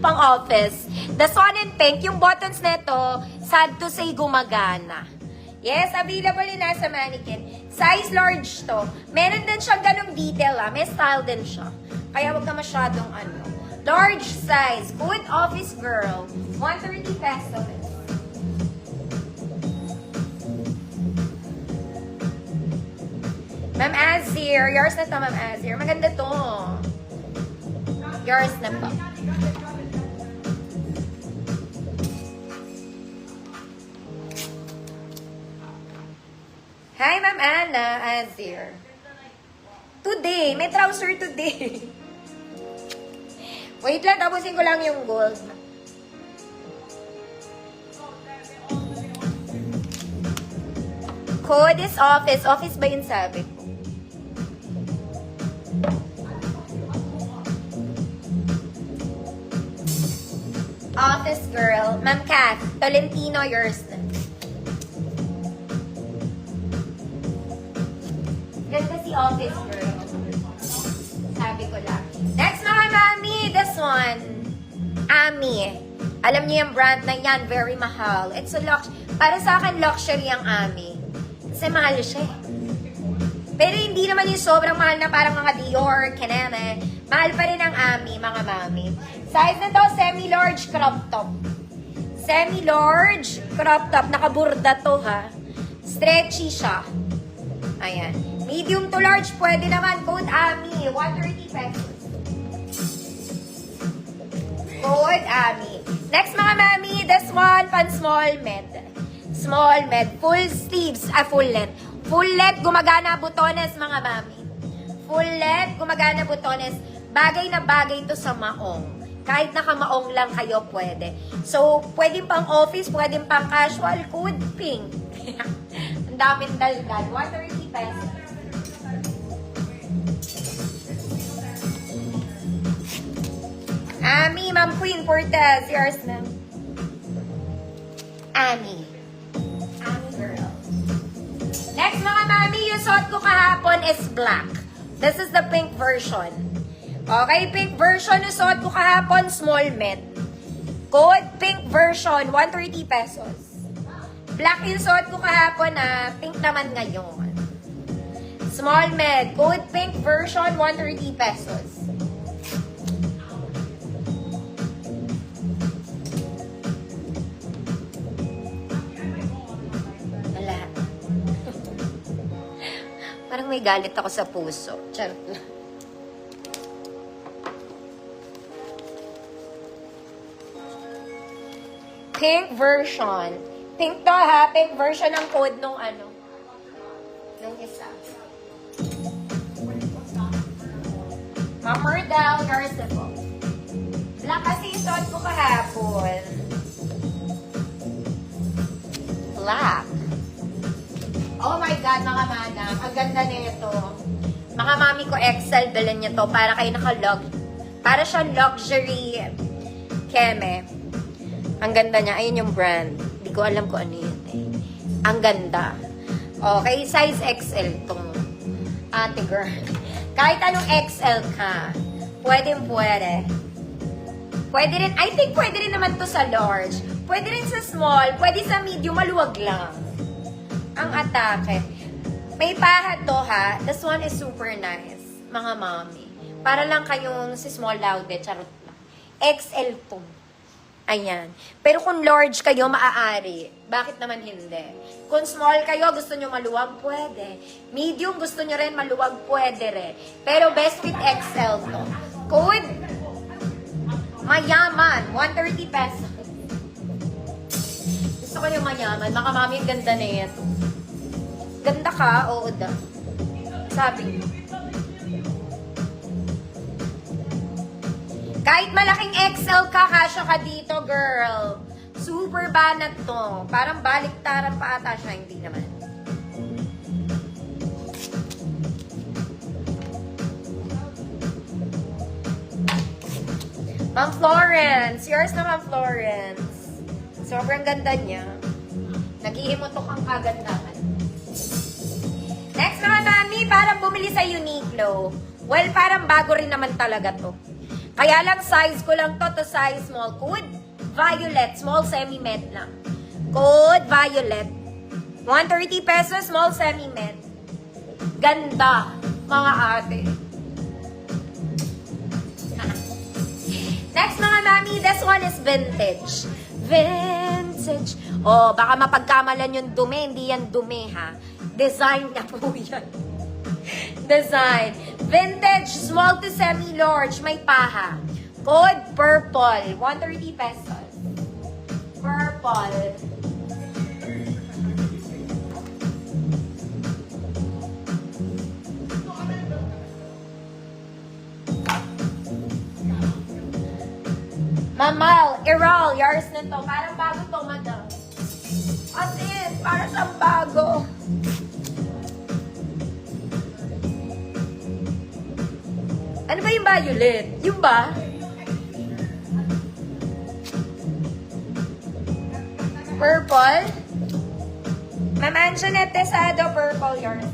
Pang-office. The Swan in Pink, yung buttons nito, sad to say, gumagana. Yes, available yun sa mannequin. Size large to. Meron din siyang ganong detail, may style din siya. Kaya wag ka masyadong Large size. Good office girl. 130 pesos. Ma'am Azir. Yours na to, Ma'am Azir. Maganda to. Yours na po. Hi, Ma'am Anna Azir. Today. May trouser today. Wait lang, tapusin ko lang yung gold. Code is office. Office ba yun sabi ko? Office girl. Ma'am Kat, Tolentino, yours na. Ganda si office girl. Sabi ko lang. Next mga mami, this one. Ami. Alam niyo yung brand na yan, very mahal. It's a para sa akin, luxury ang Ami. Kasi mahal siya eh. Pero hindi naman yung sobrang mahal na parang mga Dior, Caneme. Mahal pa rin ang Ami, mga mami. Size na to, semi-large crop top. Semi-large crop top. Nakaburda to ha. Stretchy siya. Ayan. Medium to large, pwede naman. Code Ami, 130 pesos. Code Ami. Next mga mami, this one, pan small med. Small med. Full sleeves, full length. Full length, gumagana butones mga mami. Full length, gumagana butones. Bagay na bagay to sa maong. Kahit nakamaong lang kayo, pwede. So, pwede pang office, pwede pang casual, code pink. Ang daming dalgal. 130 pesos. Ami, Ma'am Queen Cortez. Yours na. Ami. Ami girl. Next mga mami, yung suot ko kahapon is black. This is the pink version. Okay, pink version yung suot ko kahapon, small med. Code pink version, 130 pesos. Black yung suot ko kahapon pink naman ngayon. Small med, code pink version, 130 pesos. Parang may galit ako sa puso. Charot lang. Pink version. Pink to ha. Pink version ng code nung nung isa. Ma'am Mardel, yours na po. Black kasi yung suot ko kahapon. Black. Oh my God, mga madam. Ang ganda nito. Mga mami ko XL, dala niya to para kayo para siyang luxury keme. Ang ganda niya. Ayun yung brand. Hindi ko alam kung ano yun eh. Ang ganda. Okay, size XL tong ate girl. Kahit anong XL ka, pwede. Pwede rin, I think pwede rin naman to sa large. Pwede rin sa small, pwede sa medium, maluwag lang. Ang atake. May pahat to ha. This one is super nice. Mga mami. Para lang kayong si small laude. Charot lang. XL to. Ayan. Pero kung large kayo, maaari. Bakit naman hindi? Kung small kayo, gusto nyo maluwag, pwede. Medium, gusto nyo rin maluwag, pwede rin. Pero best fit XL to. Code mayaman. 130 pesos. Gusto ko yung mayaman. Mga mami, ang ganda na ito. Ganda ka? Oo da. Sabi ko. Kahit malaking XL ka, kasya ka dito, girl. Super banat to. Parang baliktaran pa ata siya. Hindi naman. Ma'am Florence. Yours na, Ma'am Florence. Sobrang ganda niya. Nag-iimotok ang kagandahan. Next mga mami, parang bumili sa Uniqlo. Well, parang bago rin naman talaga to. Kaya lang size ko lang to size small. Code Violet, small semi-med lang. Code Violet. 130 pesos, small semi-med. Ganda, mga ate. Next, mga mami, this one is vintage. Vintage. Oh, baka mapagkamalan yung dumi. Hindi yan dumi, ha? Design na po yan. Design. Vintage, small to semi-large. May paha. Code purple. 130 pesos. Purple. Mamal, Iral, yours na to. Parang bago to, madam. As in, parang siyang bago. Ano ba yung violet? Yung ba? Purple? Ma'am Anjanette Tesado, purple yours.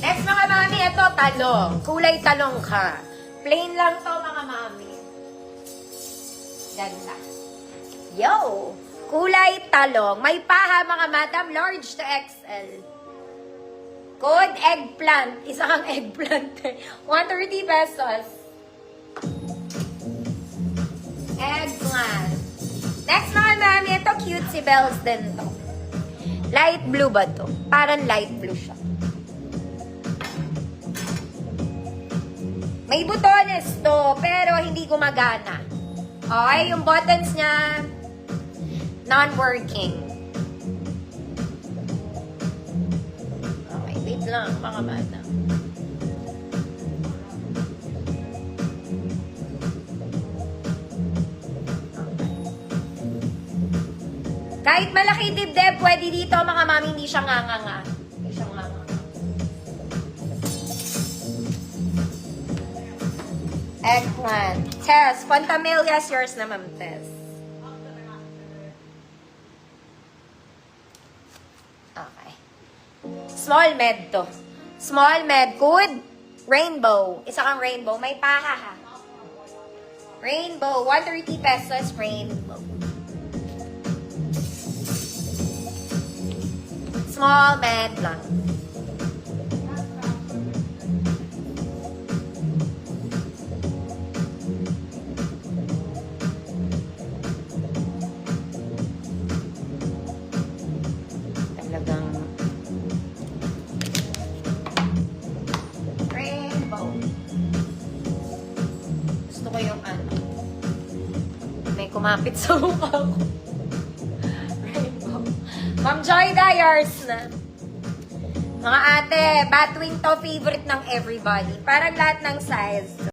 Next, mga mami, ito, talong. Kulay talong ka. Plain lang to, mga mami. Ganda. Yo! Kulay talong. May paha, mga madam, large to XL. Code eggplant. Isa kang eggplant. 130 pesos. Eggplant. Next, mga mami, ito, cutesy bells din to. Light blue ba to? Parang light blue siya. May butones to, pero hindi gumagana. Okay, yung buttons niya, non-working. Okay, wait lang, mga bata. Kahit malaki dibdib, pwede dito, mga mami, hindi siya nganga. Hindi siya nganga. Eggplant. Tess, Quantamillas, yours na, Ma'am Tess. Okay. Small med to. Small med. Good. Rainbow. Isa kang rainbow. May paha, ha. Rainbow. 130 pesos. Rainbow. Small med lang. Talagang rainbow. Gusto ko yung ano. May kumapit sa mukha ko. Rainbow. Ma'am Joy Dyers na. Mga ate, Batwing to favorite ng everybody. Parang lahat ng size.